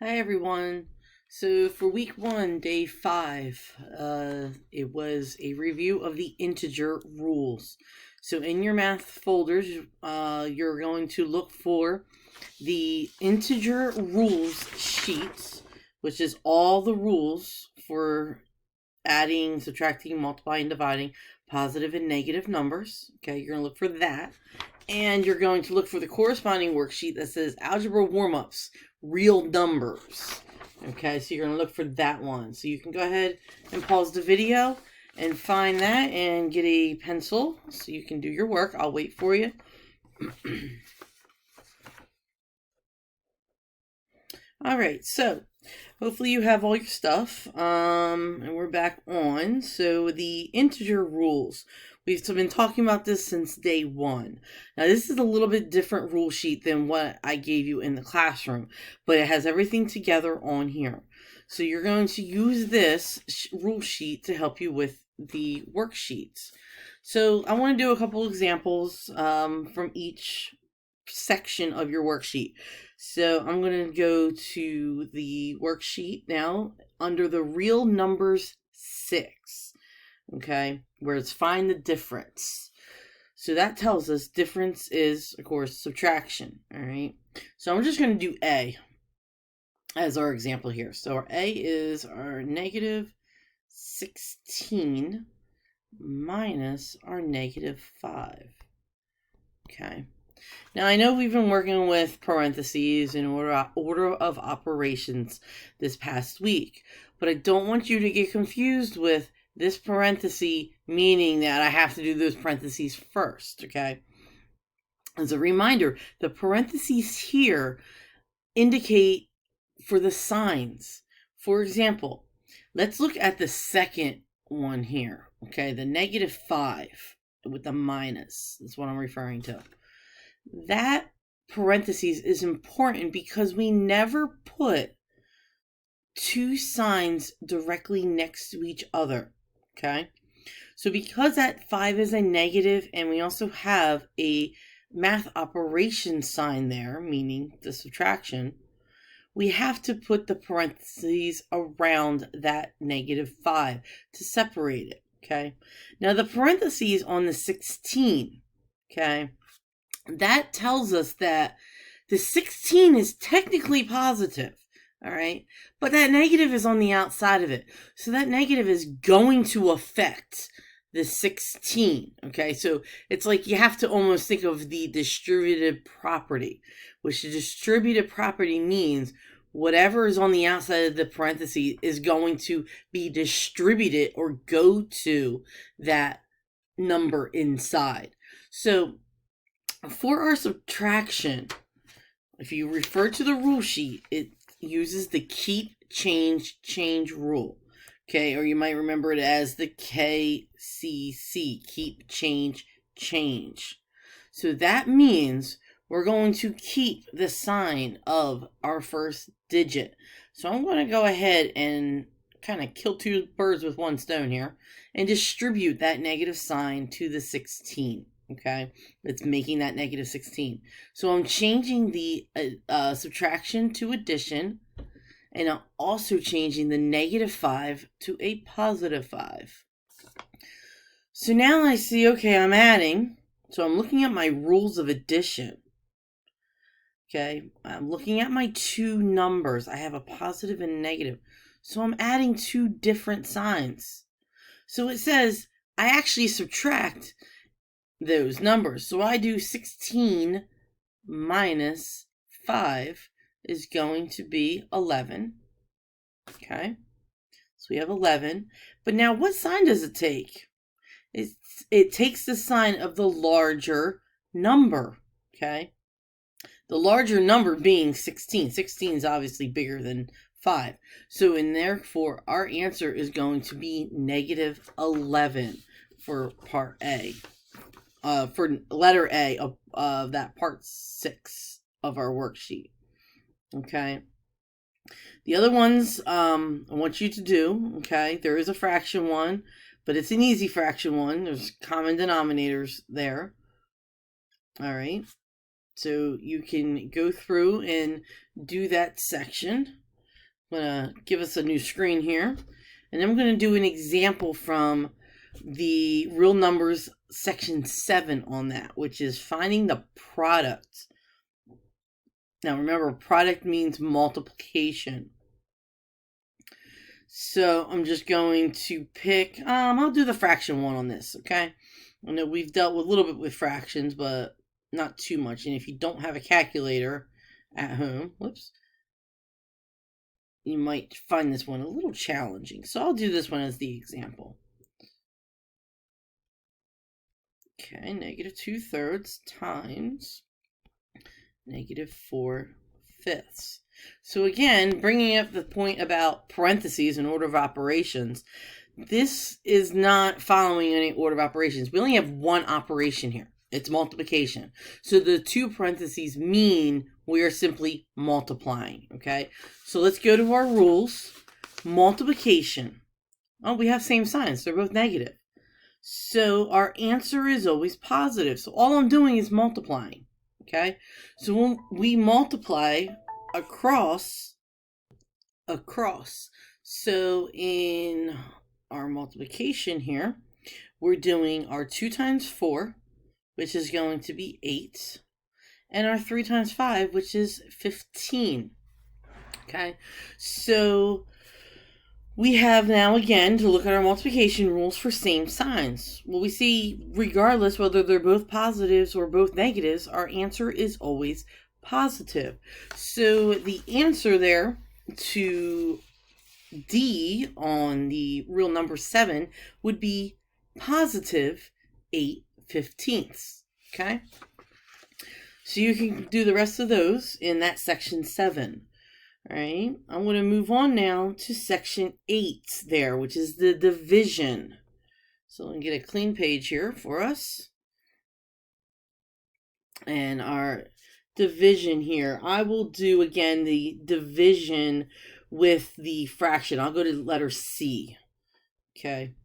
Hi everyone. So for week 1, day 5, it was a review of the integer rules. So in your math folders, you're going to look for the integer rules sheets, which is all the rules for adding, subtracting, multiplying, dividing positive and negative numbers. Okay, you're going to look for that. And you're going to look for the corresponding worksheet that says Algebra Warm-Ups, Real Numbers. Okay, so you're going to look for that one. So you can go ahead and pause the video and find that and get a pencil so you can do your work. I'll wait for you. All right, so hopefully you have all your stuff. And we're back on. So the integer rules. We've been talking about this since day 1. Now this is a little bit different rule sheet than what I gave you in the classroom, but it has everything together on here. So you're going to use this rule sheet to help you with the worksheets. So I want to do a couple examples from each section of your worksheet. So I'm going to go to the worksheet now under the real numbers 6, okay, where it's find the difference. So that tells us difference is, of course, subtraction, all right? So I'm just going to do A as our example here. So our A is our negative 16 minus our negative 5, okay? Now, I know we've been working with parentheses in order of operations this past week, but I don't want you to get confused with this parenthesis meaning that I have to do those parentheses first, okay? As a reminder, the parentheses here indicate for the signs. For example, let's look at the second one here, okay? The negative 5 with the minus. That's what I'm referring to. That parentheses is important because we never put two signs directly next to each other, okay? So because that 5 is a negative and we also have a math operation sign there, meaning the subtraction, we have to put the parentheses around that negative 5 to separate it, okay? Now the parentheses on the 16, okay, that tells us that the 16 is technically positive, all right? But that negative is on the outside of it. So that negative is going to affect the 16, okay? So it's like you have to almost think of the distributive property, which the distributive property means whatever is on the outside of the parentheses is going to be distributed or go to that number inside. So for our subtraction, if you refer to the rule sheet, it uses the keep, change, change rule. Okay, or you might remember it as the KCC, keep, change, change. So that means we're going to keep the sign of our first digit. So I'm going to go ahead and kind of kill two birds with one stone here and distribute that negative sign to the 16. Okay, it's making that negative 16. So I'm changing the subtraction to addition, and I'm also changing the negative 5 to a positive 5. So now I see, okay, I'm adding. So I'm looking at my rules of addition. Okay, I'm looking at my two numbers. I have a positive and negative. So I'm adding two different signs. So it says I actually subtract those numbers. So I do 16 minus 5 is going to be 11. Okay, so we have 11. But now what sign does it take? It takes the sign of the larger number. Okay, the larger number being 16. 16 is obviously bigger than 5. So, and therefore, our answer is going to be negative 11 for part A. For letter A of that part 6 of our worksheet. Okay. The other ones I want you to do, okay, there is a fraction one, but it's an easy fraction one. There's common denominators there. All right. So you can go through and do that section. going to give us a new screen here. And I'm going to do an example from the real numbers section 7 on that, which is finding the product. Now remember, product means multiplication. So I'm just going to pick, I'll do the fraction one on this, okay? I know we've dealt with a little bit with fractions, but not too much. And if you don't have a calculator at home, whoops, you might find this one a little challenging. So I'll do this one as the example. Okay, negative 2/3 times negative 4/5. So again, bringing up the point about parentheses in order of operations, this is not following any order of operations. We only have one operation here. It's multiplication. So the two parentheses mean we are simply multiplying, okay? So let's go to our rules. Multiplication. Oh, we have same signs. They're both negative. So our answer is always positive. So all I'm doing is multiplying, okay? So when we multiply across. So in our multiplication here, we're doing our 2 times 4, which is going to be 8, and our 3 times 5, which is 15. Okay, so we have now again to look at our multiplication rules for same signs. Well, we see regardless whether they're both positives or both negatives, our answer is always positive. So the answer there to D on the real number 7 would be positive 8/15. Okay, so you can do the rest of those in that section 7. All right, I'm going to move on now to section 8 there, which is the division. So let me get a clean page here for us. And our division here, I will do again the division with the fraction. I'll go to letter C. Okay,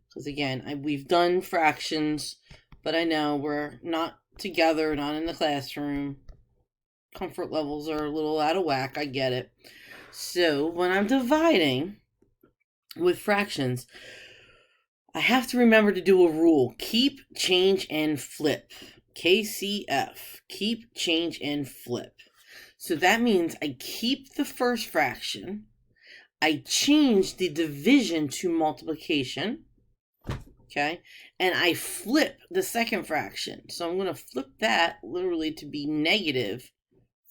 because again, we've done fractions, but I know we're not together, not in the classroom. Comfort levels are a little out of whack. I get it. So when I'm dividing with fractions, I have to remember to do a rule. Keep, change, and flip. KCF. Keep, change, and flip. So that means I keep the first fraction. I change the division to multiplication. Okay. And I flip the second fraction. So I'm going to flip that literally to be negative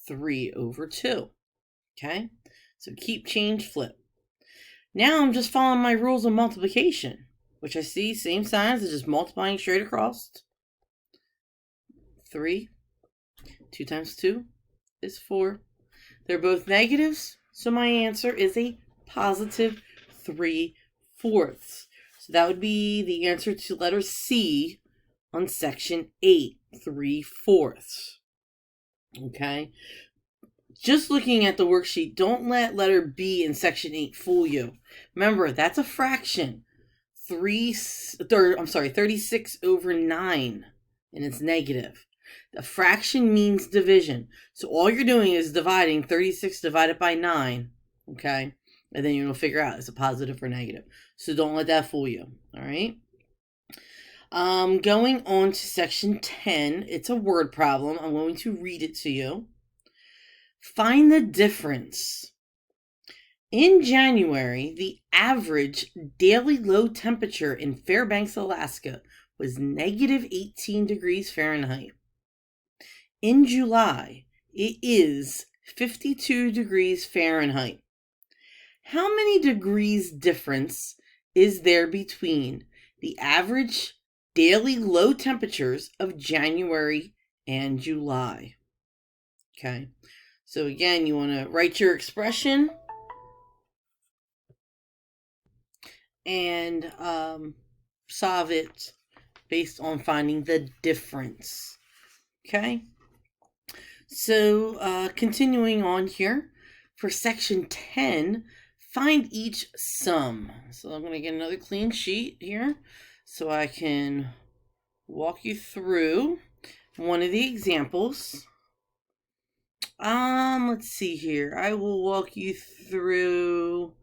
3/2. Okay. So keep, change, flip. Now I'm just following my rules of multiplication, which I see same signs as just multiplying straight across. 3. 2 times 2 is 4. They're both negatives, so my answer is a positive 3/4. So that would be the answer to letter C on section 8, 3/4. Okay. Just looking at the worksheet, don't let letter B in section 8 fool you. Remember, that's a fraction. 36/9, and it's negative. A fraction means division. So all you're doing is dividing 36 divided by 9, okay? And then you're going to figure out is it positive or negative. So don't let that fool you, all right? Going on to section 10, it's a word problem. I'm going to read it to you. Find the difference. In January, the average daily low temperature in Fairbanks, Alaska was negative 18 degrees Fahrenheit. In July, it is 52 degrees Fahrenheit. How many degrees difference is there between the average daily low temperatures of January and July? Okay, so again, you want to write your expression and solve it based on finding the difference. Okay, so continuing on here, for section 10, find each sum. So I'm going to get another clean sheet here so I can walk you through one of the examples. Let's see here. I will walk you through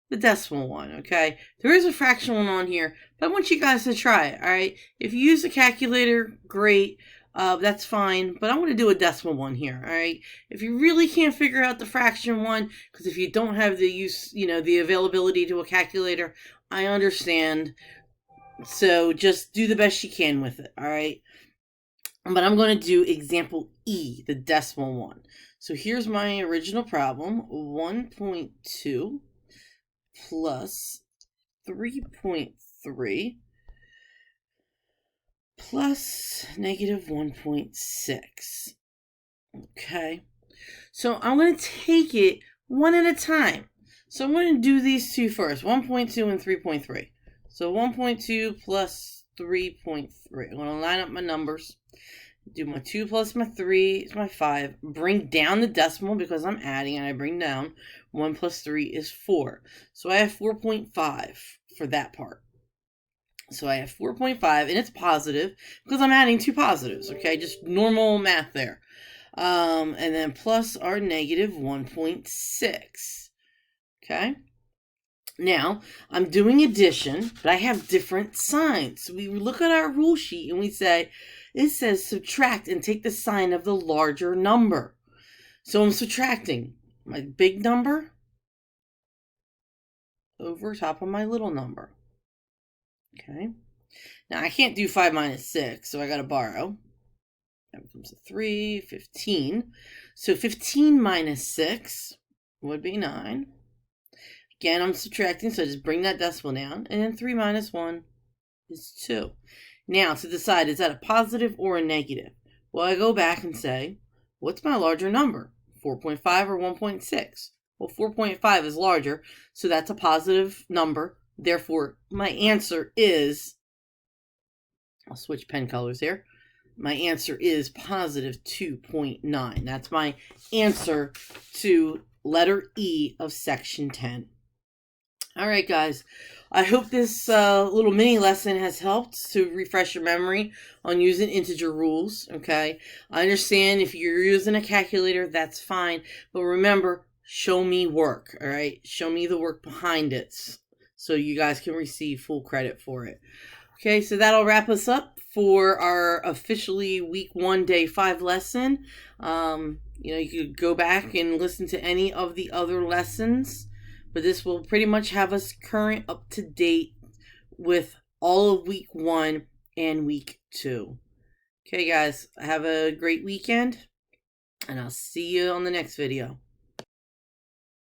the decimal one, okay? There is a fractional one on here, but I want you guys to try it, all right? If you use a calculator, great. That's fine, but I want to do a decimal one here, all right? If you really can't figure out the fraction one, because if you don't have the availability to a calculator, I understand. So just do the best you can with it, all right? But I'm going to do example E, the decimal one. So here's my original problem, 1.2 plus 3.3 plus negative 1.6. Okay, so I'm going to take it one at a time. So I'm going to do these two first, 1.2 and 3.3. So 1.2 plus 3.3. I'm going to line up my numbers. Do my 2 plus my 3 is my 5. Bring down the decimal because I'm adding, and I bring down 1 plus 3 is 4. So I have 4.5 for that part. So I have 4.5, and it's positive because I'm adding two positives, okay? Just normal math there. And then plus our negative 1.6, okay? Now, I'm doing addition, but I have different signs. So we look at our rule sheet and we say, it says subtract and take the sign of the larger number. So I'm subtracting my big number over top of my little number. Okay. Now I can't do 5 minus 6, so I got to borrow. That becomes a 3, 15. So 15 minus 6 would be 9. Again, I'm subtracting, so I just bring that decimal down. And then 3 minus 1 is 2. Now, to decide, is that a positive or a negative? Well, I go back and say, what's my larger number? 4.5 or 1.6? Well, 4.5 is larger, so that's a positive number. Therefore, my answer is, I'll switch pen colors here. My answer is positive 2.9. That's my answer to letter E of section 10. All right, guys. I hope this little mini lesson has helped to refresh your memory on using integer rules, okay? I understand if you're using a calculator, that's fine. But remember, show me work, all right? Show me the work behind it so you guys can receive full credit for it. Okay, so that'll wrap us up for our officially week 1, day 5 lesson. You could go back and listen to any of the other lessons. But this will pretty much have us current, up to date with all of week 1 and week 2. Okay, guys, have a great weekend, and I'll see you on the next video.